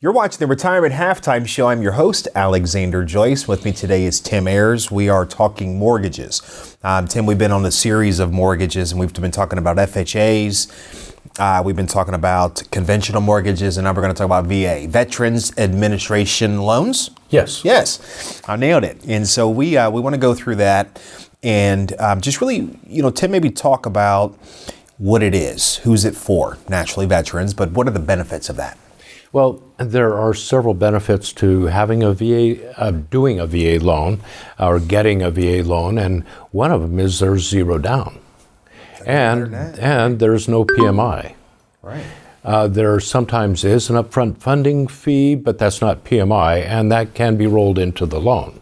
You're watching the Retirement Halftime Show. I'm your host, Alexander Joyce. With me today is Tim Ayers. We are talking mortgages. Tim, we've been on a series of mortgages, and we've been talking about FHAs. We've been talking about conventional mortgages, and now we're going to talk about VA, Veterans Administration Loans. Yes, I nailed it. And so we want to go through that and just really, Tim, maybe talk about what it is, who's it for, naturally veterans, but what are the benefits of that? Well, there are several benefits to having a VA, doing a VA loan or getting a VA loan, and one of them is there's zero down, and there's no PMI. Right. There sometimes is an upfront funding fee, but that's not PMI, and that can be rolled into the loan.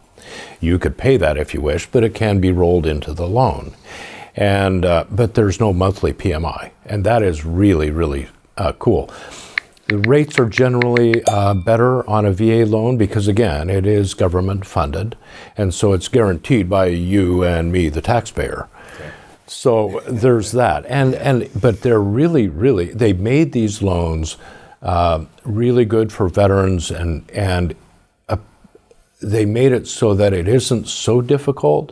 You could pay that if you wish, but it can be rolled into the loan, and but there's no monthly PMI, and that is really, really cool. The rates are generally better on a VA loan because, again, it is government funded, and so it's guaranteed by you and me, the taxpayer. Okay. So there's that, but they're really, they made these loans really good for veterans, and they made it so that it isn't so difficult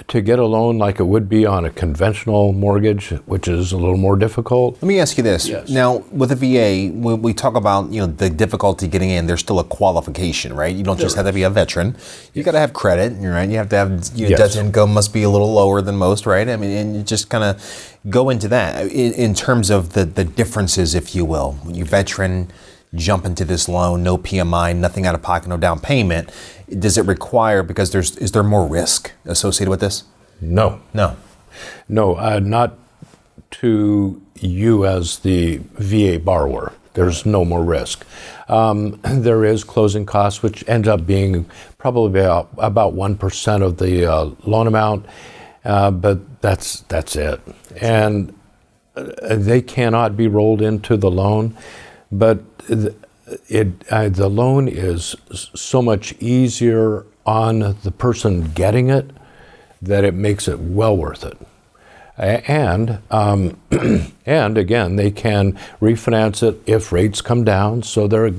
to get a loan like it would be on a conventional mortgage, which is a little more difficult. Let me ask you this. Yes. Now, with a VA, when we talk about the difficulty getting in, there's still a qualification, right? You don't just have to be a veteran. You got to have credit, right? You have to have debt income must be a little lower than most, right? I mean, and you just kind of go into that in terms of the differences, if you will. When you veteran, jump into this loan, no PMI, nothing out of pocket, no down payment. Does it require, because is there more risk associated with this? No, not to you as the VA borrower. There's no more risk. There is closing costs, which end up being probably about 1% of the loan amount, but that's it. And they cannot be rolled into the loan, but the loan is so much easier on the person getting it that it makes it well worth it. And again, they can refinance it if rates come down. So they're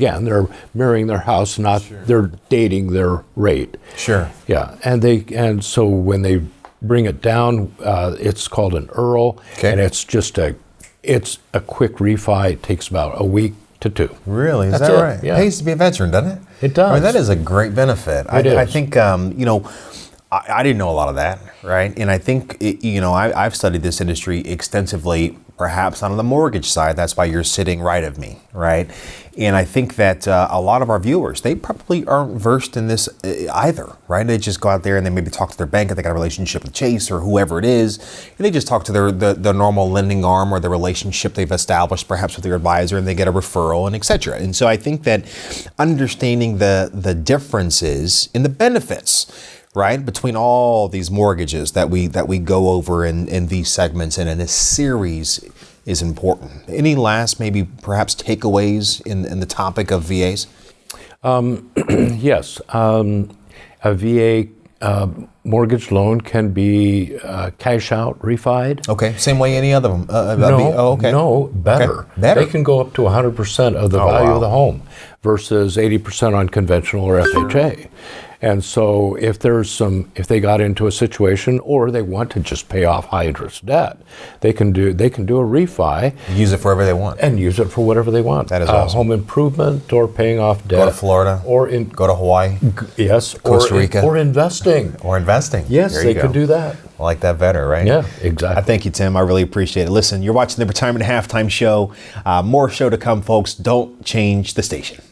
mirroring their house, not they're dating their rate. Sure. Yeah, and so when they bring it down, it's called an IRL, and it's a quick refi. It takes about a week to two. Really? Is That's that it. right? Yeah. It pays to be a veteran, doesn't it? It does. I mean, that is a great benefit. I think, I didn't know a lot of that, right? And I think, I've studied this industry extensively, perhaps on the mortgage side. That's why you're sitting right of me, right? And I think that a lot of our viewers, they probably aren't versed in this either, right? They just go out there and they maybe talk to their bank if they got a relationship with Chase or whoever it is, and they just talk to the normal lending arm or the relationship they've established perhaps with their advisor, and they get a referral and et cetera. And so I think that understanding the differences in the benefits, right, between all these mortgages that we go over in these segments and in this series is important. Any last maybe perhaps takeaways in the topic of VAs? Yes. A VA mortgage loan can be cash out, refied. Okay, same way any other of them? No, better. Okay. Better. They can go up to 100% of the value of the home versus 80% on conventional or FHA. And so if they got into a situation or they want to just pay off high interest debt, they can do a refi. Use it for whatever they want. And use it for whatever they want. That is awesome. Home improvement or paying off debt. Go to Florida. Go to Hawaii. Yes. Costa Rica. Or investing. Yes, they could do that. I like that better, right? Yeah, exactly. I thank you, Tim. I really appreciate it. Listen, you're watching the Retirement Halftime Show. More show to come, folks. Don't change the station.